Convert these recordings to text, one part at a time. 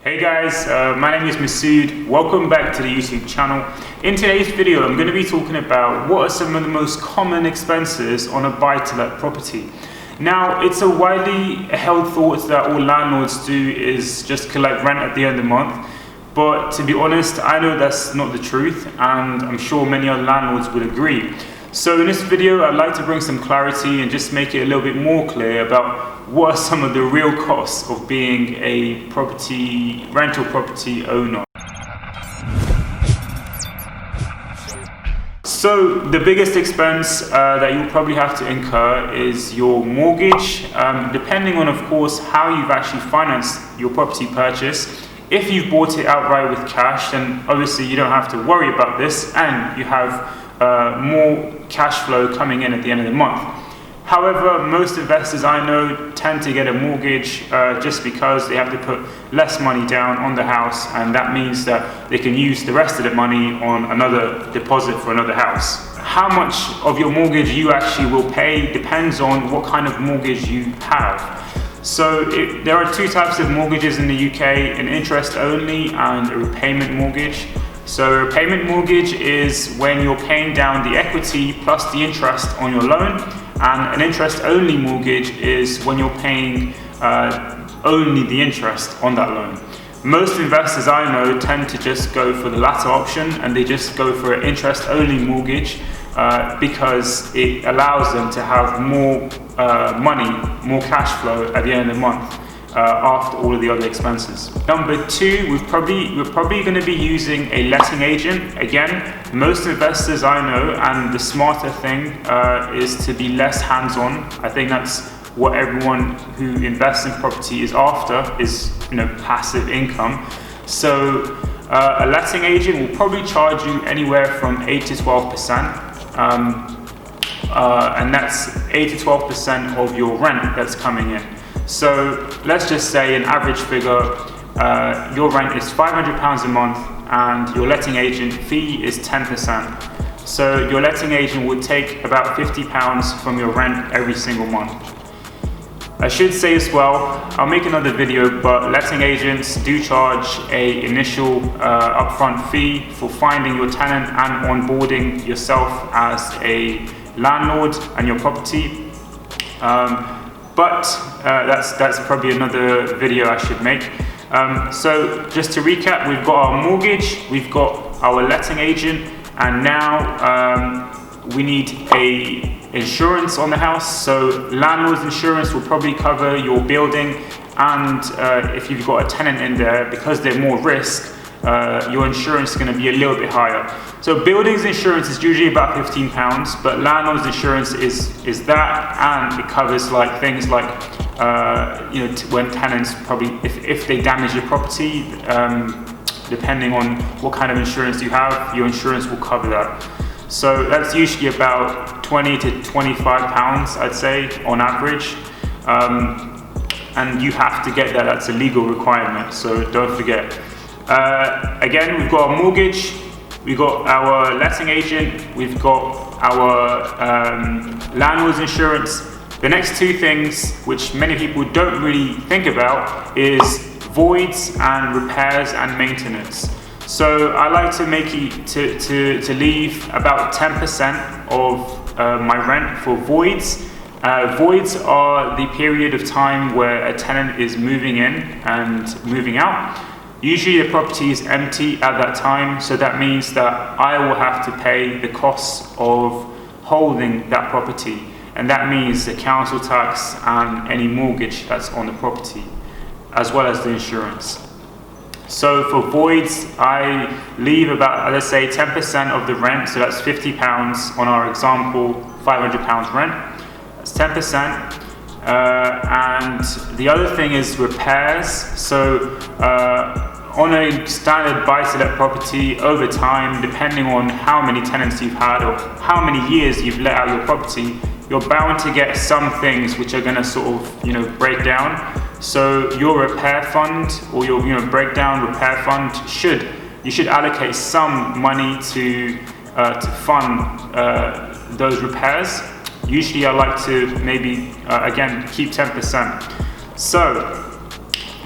Hey guys, my name is Masud. Welcome back to the YouTube channel. In today's video, I'm going to be talking about what are some of the most common expenses on a buy-to-let property. Now, it's a widely held thought that all landlords do is just collect rent at the end of the month. But to be honest, I know that's not the truth, and I'm sure many other landlords would agree. So in this video, I'd like to bring some clarity and just make it a little bit more clear about what are some of the real costs of being a rental property owner. So the biggest expense that you'll probably have to incur is your mortgage, depending on, of course, how you've actually financed your property purchase. If you've bought it outright with cash, then obviously you don't have to worry about this, and you have more cash flow coming in at the end of the month. However, most investors I know tend to get a mortgage just because they have to put less money down on the house, and that means that they can use the rest of the money on another deposit for another house. How much of your mortgage you actually will pay depends on what kind of mortgage you have. So there are two types of mortgages in the UK, an interest only and a repayment mortgage. So a repayment mortgage is when you're paying down the equity plus the interest on your loan, and an interest only mortgage is when you're paying only the interest on that loan. Most investors I know tend to just go for the latter option, and they just go for an interest only mortgage because it allows them to have more money, more cash flow at the end of the month. After all of the other expenses. Number two, we're probably going to be using a letting agent. Again, most investors I know, and the smarter thing is to be less hands-on. I think that's what everyone who invests in property is after, is passive income. So a letting agent will probably charge you anywhere from 8 to 12%, and that's 8 to 12% of your rent that's coming in. So let's just say an average figure, your rent is £500 a month and your letting agent fee is 10%. So your letting agent would take about £50 from your rent every single month. I should say as well, I'll make another video, but letting agents do charge an initial upfront fee for finding your tenant and onboarding yourself as a landlord and your property. But that's probably another video I should make. So just to recap, we've got our mortgage, we've got our letting agent, and now we need a insurance on the house. So landlord's insurance will probably cover your building, and if you've got a tenant in there, because they're more risk, your insurance is going to be a little bit higher. So buildings insurance is usually about £15, but landlord's insurance is that, and it covers like things like when tenants probably if they damage your property, depending on what kind of insurance you have, your insurance will cover that. So that's usually about £20 to £25, I'd say, on average. And you have to get that. That's a legal requirement, so don't forget. Again, we've got our mortgage, we've got our letting agent, we've got our landlord's insurance. The next two things, which many people don't really think about, is voids and repairs and maintenance. So I like to make it to leave about 10% of my rent for voids. Voids are the period of time where a tenant is moving in and moving out. Usually the property is empty at that time, so that means that I will have to pay the costs of holding that property, and that means the council tax and any mortgage that's on the property, as well as the insurance. So for voids, I leave about, let's say, 10% of the rent, so that's £50 on our example, £500 rent, that's 10%. And the other thing is repairs. So on a standard buy-to-let property, over time, depending on how many tenants you've had or how many years you've let out your property, you're bound to get some things which are going to sort of break down. So your repair fund, or your breakdown repair fund, you should allocate some money to fund those repairs. Usually I like to maybe again keep 10%. So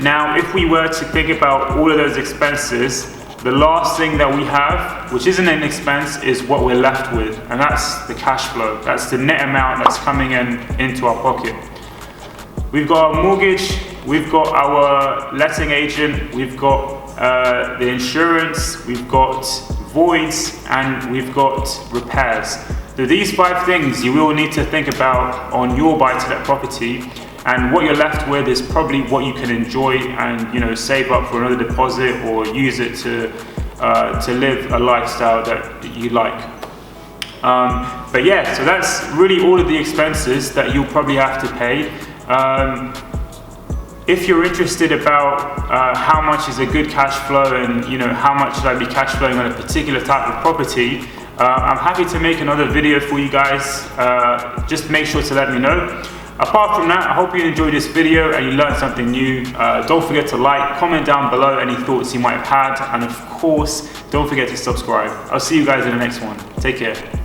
Now, if we were to think about all of those expenses, the last thing that we have, which isn't an expense, is what we're left with, and that's the cash flow. That's the net amount that's coming into our pocket. We've got our mortgage, we've got our letting agent, we've got the insurance, we've got voids, and we've got repairs. So these 5 things you will need to think about on your buy-to-let property, and what you're left with is probably what you can enjoy and save up for another deposit, or use it to live a lifestyle that you like. But yeah, so that's really all of the expenses that you'll probably have to pay. If you're interested about how much is a good cash flow, and how much should I be cash flowing on a particular type of property, I'm happy to make another video for you guys. Just make sure to let me know. Apart from that, I hope you enjoyed this video and you learned something new. Don't forget to like, comment down below any thoughts you might have had, and of course, don't forget to subscribe. I'll see you guys in the next one. Take care.